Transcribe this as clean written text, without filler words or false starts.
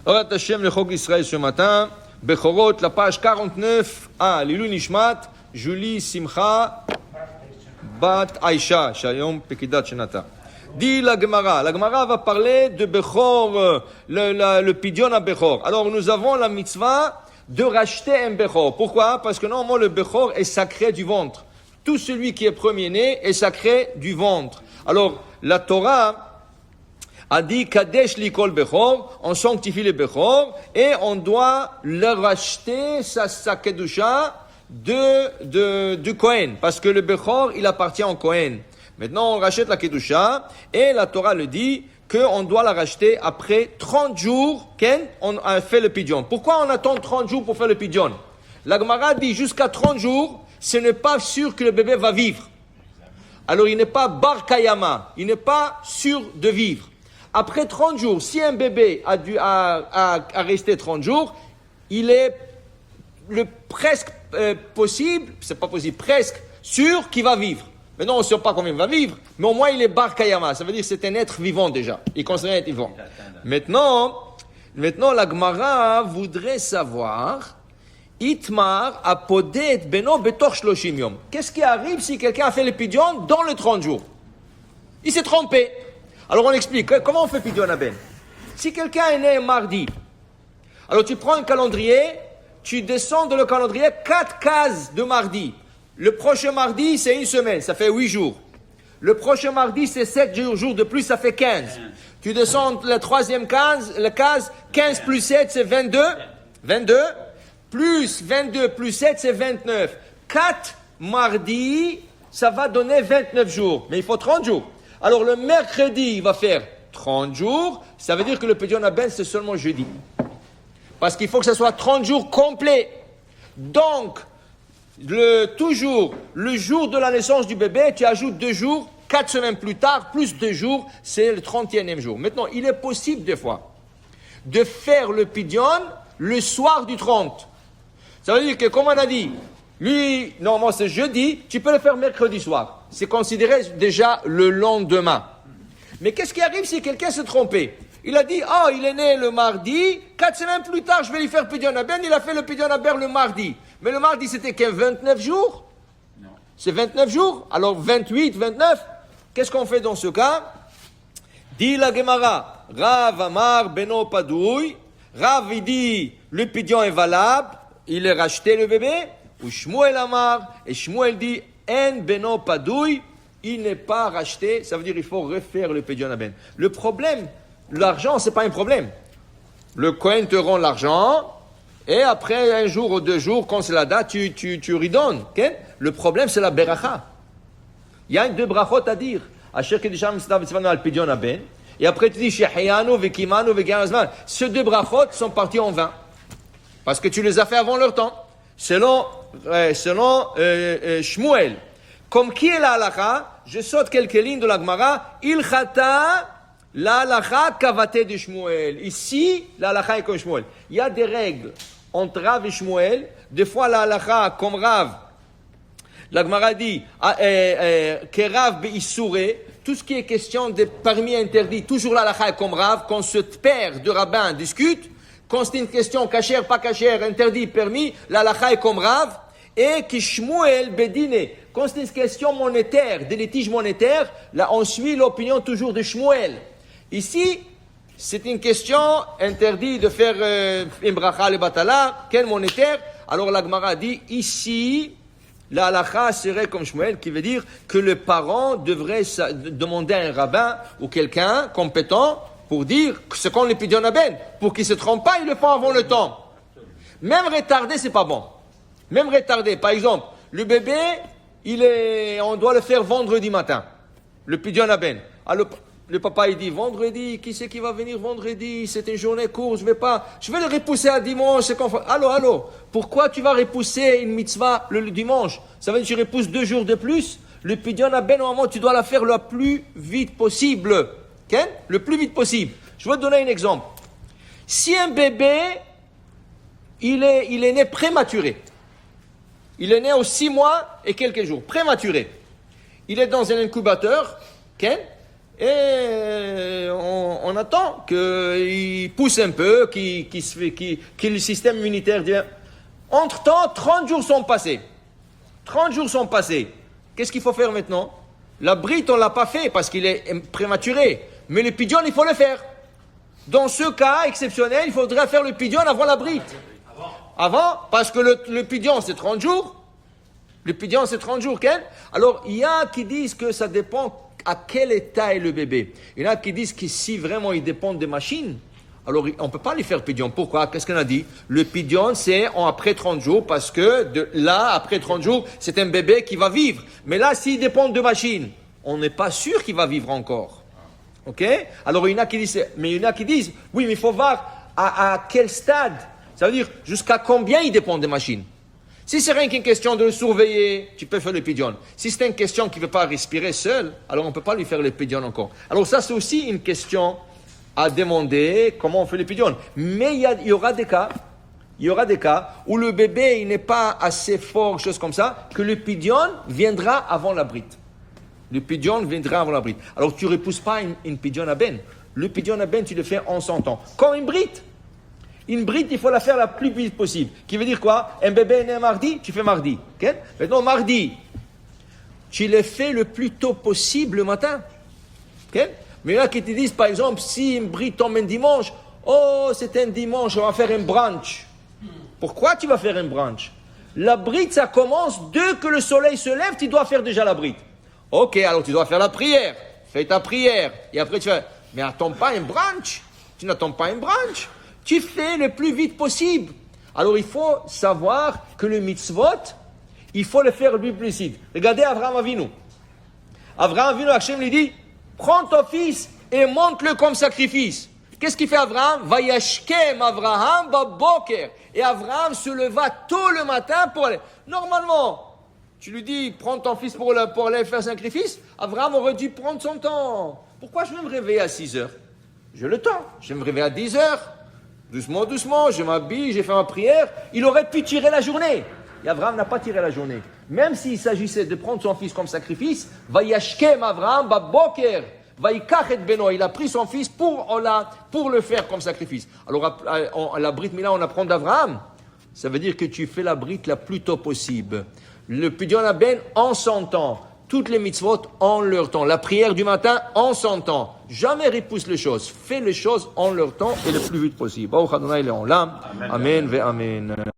Orat Hashem le Chok Israël ce matin, Bechorot, la page 49, Lilu Nishmat, Julie Simcha, Bat Aisha, Shalom Pekidat Shenata. Dit la Gemara va parler de Bechor, le Pidyon à Bechor. Alors nous avons la mitzvah de racheter un Bechor. Pourquoi? Parce que normalement le Bechor est sacré du ventre. Tout celui qui est premier-né est sacré du ventre. Alors la Torah a dit Kadesh likol Bechor, on sanctifie le Bechor et on doit le racheter sa kedusha du Kohen, parce que le Bechor il appartient au Kohen. Maintenant on rachète la kedusha et la Torah le dit qu'on doit la racheter après 30 jours qu'on a fait le pidyon. Pourquoi on attend 30 jours pour faire le pidyon? La Gemara dit jusqu'à 30 jours, ce n'est pas sûr que le bébé va vivre. Alors il n'est pas bar kayama, il n'est pas sûr de vivre. Après 30 jours, si un bébé a resté 30 jours, il est presque possible, c'est pas possible, presque sûr qu'il va vivre. Maintenant, on ne sait pas combien il va vivre, mais au moins il est bar kayama, ça veut dire que c'est un être vivant déjà. Il est considéré être vivant. Maintenant, la Gemara voudrait savoir, Itmar apodet beno betor shloshim yom. Qu'est-ce qui arrive si quelqu'un a fait le pidyon dans les 30 jours? Il s'est trompé. Alors on explique, comment on fait pidyon à Ben? Si quelqu'un est né mardi, alors tu prends un calendrier, tu descends dans le calendrier 4 cases de mardi. Le prochain mardi, c'est une semaine, ça fait 8 jours. Le prochain mardi, c'est 7 jours de plus, ça fait 15. Tu descends la troisième case, 15 plus 7, c'est 22. 22. Plus 22 plus 7, c'est 29. 4 mardis, ça va donner 29 jours. Mais il faut 30 jours. Alors le mercredi, il va faire 30 jours. Ça veut dire que le pidyon à Ben, c'est seulement jeudi. Parce qu'il faut que ça soit 30 jours complets. Donc, toujours, le jour de la naissance du bébé, tu ajoutes 2 jours, 4 semaines plus tard, plus 2 jours, c'est le 31e jour. Maintenant, il est possible des fois de faire le pidyon le soir du 30. Ça veut dire que, comme on a dit, lui, normalement c'est jeudi, tu peux le faire mercredi soir. C'est considéré déjà le lendemain. Mais qu'est-ce qui arrive si quelqu'un s'est trompé? Il a dit, il est né le mardi, 4 semaines plus tard, je vais lui faire pidyon à Ben, il a fait le pidyon à Ben le mardi. Mais le mardi, c'était que 29 jours? Non. C'est 29 jours? Alors 28, 29? Qu'est-ce qu'on fait dans ce cas? Dit la Gemara, Rav Amar Beno Padouy, Rav il dit, le pidyon est valable, il est racheté le bébé, ou Shmuel Amar, et Shmuel dit, En Beno Padouy, il n'est pas racheté, ça veut dire qu'il faut refaire le pidyon à Ben. Le problème, l'argent, c'est pas un problème. Le Kohen te rend l'argent, et après 1 jour ou 2 jours, quand c'est la date, tu redonnes. Okay? Le problème, c'est la beracha. Il y a 2 brachot à dire. Asher kedisham mitzvah mitzvah al pidyon à Ben. Et après tu dis, Shehayanu vekimanu vegarazman. Ces 2 brachot sont partis en vain. Parce que tu les as fait avant leur temps. Selon Shmuel. Comme qui est la halakha? Je saute quelques lignes de la Gemara. Ilchata la halakha kavate de Shmuel. Ici, la halakha est comme Shmuel. Il y a des règles entre Rav et Shmuel. Des fois, la halakha, comme Rav, la Gemara dit, que Rav be'issouré, tout ce qui est question de permis interdit, toujours la halakha est comme Rav, quand ce père de rabbin discute, quand c'est une question cachère, pas cachère, interdit, permis, la halakha est comme Rav, et que Shmuel bedine, quand c'est une question monétaire, des litiges monétaires, là on suit l'opinion toujours de Shmuel. Ici, c'est une question interdite de faire une bracha le batala, quel monétaire. Alors la Gemara dit, ici, la halakha serait comme Shmuel, qui veut dire que le parent devrait demander à un rabbin ou quelqu'un compétent pour dire ce qu'on le pidyon à Ben. Pour qu'il ne se trompe pas, il le fait avant le temps. Même retardé, c'est pas bon. Même retardé. Par exemple, le bébé, on doit le faire vendredi matin. Le pidyon à Ben. Alors, le papa, il dit, vendredi, qui c'est qui va venir vendredi? C'est une journée courte, je vais le repousser à dimanche, c'est confort. Allô, pourquoi tu vas repousser une mitzvah le dimanche? Ça veut dire que tu repousses 2 jours de plus. Le pidyon à Ben, normalement, tu dois la faire le plus vite possible. Okay? Le plus vite possible. Je vais te donner un exemple. Si un bébé, il est né prématuré. Il est né aux 6 mois et quelques jours. Prématuré. Il est dans un incubateur. Okay? et on attend qu'il pousse un peu, que le système immunitaire devient... Entre-temps, 30 jours sont passés. 30 jours sont passés. Qu'est-ce qu'il faut faire maintenant? La brite, on ne l'a pas fait parce qu'il est prématuré. Mais le pidion, il faut le faire. Dans ce cas exceptionnel, il faudrait faire le pidion avant la brite. Avant, parce que le pidion, c'est 30 jours. Le pidion, c'est 30 jours, Ken. Alors, il y a qui disent que ça dépend à quel état est le bébé. Il y en a qui disent que si vraiment il dépend des machines, alors on ne peut pas lui faire pidion. Pourquoi? Qu'est-ce qu'on a dit? Le pidion, c'est après 30 jours, parce que là, après 30 jours, c'est un bébé qui va vivre. Mais là, s'il dépend de machines, on n'est pas sûr qu'il va vivre encore. Ok? Alors, il y en a qui disent, oui, mais il faut voir à quel stade. Ça veut dire jusqu'à combien il dépend des machines. Si c'est rien qu'une question de le surveiller, tu peux faire le pidion. Si c'est une question qui ne veut pas respirer seul, alors on ne peut pas lui faire le pidion encore. Alors ça, c'est aussi une question à demander comment on fait le pidion. Mais il y aura des cas où le bébé il n'est pas assez fort, chose comme ça, que le pidion viendra avant la brite. Le pidion viendra avant la brite. Alors tu ne repousses pas une pidion à ben. Le pidion à ben, tu le fais en son temps. Comme une brite. Une brite, il faut la faire la plus vite possible. Qui veut dire quoi? Un bébé est né mardi, tu fais mardi. Okay? Maintenant, mardi, tu le fais le plus tôt possible le matin. Okay? Mais là, qui te disent, par exemple, si une brite tombe un dimanche, oh, c'est un dimanche, on va faire un brunch. Pourquoi tu vas faire un brunch? La brite, ça commence dès que le soleil se lève, tu dois faire déjà la brite. Ok, alors tu dois faire la prière. Fais ta prière. Et après, tu fais, mais attends pas un brunch. Tu n'attends pas un brunch. Tu fais le plus vite possible. Alors il faut savoir que le mitzvot, il faut le faire le plus possible. Regardez Avraham Avinu. Avraham Avinu, Hachem lui dit, prends ton fils et monte-le comme sacrifice. Qu'est-ce qu'il fait Avraham? Vayashkem Avraham baboker. Et Avraham se leva tôt le matin pour aller. Normalement, tu lui dis, prends ton fils pour aller faire sacrifice. Avraham aurait dû prendre son temps. Pourquoi je vais me réveiller à 6 heures? J'ai le temps. Je vais me réveiller à 10 heures. Doucement, doucement, je m'habille, j'ai fait ma prière. Il aurait pu tirer la journée. Et Avraham n'a pas tiré la journée. Même s'il s'agissait de prendre son fils comme sacrifice, Vayashkem Avraham baboker, Vayikach et beno. Il a pris son fils pour le faire comme sacrifice. Alors, la brite Mila, on apprend d'Avraham. Ça veut dire que tu fais la brite la plus tôt possible. Le pidion ben en son temps. Toutes les mitzvot en leur temps. La prière du matin en son temps. Jamais repousse les choses. Fais les choses en leur temps et le plus vite possible. Amen ve amen.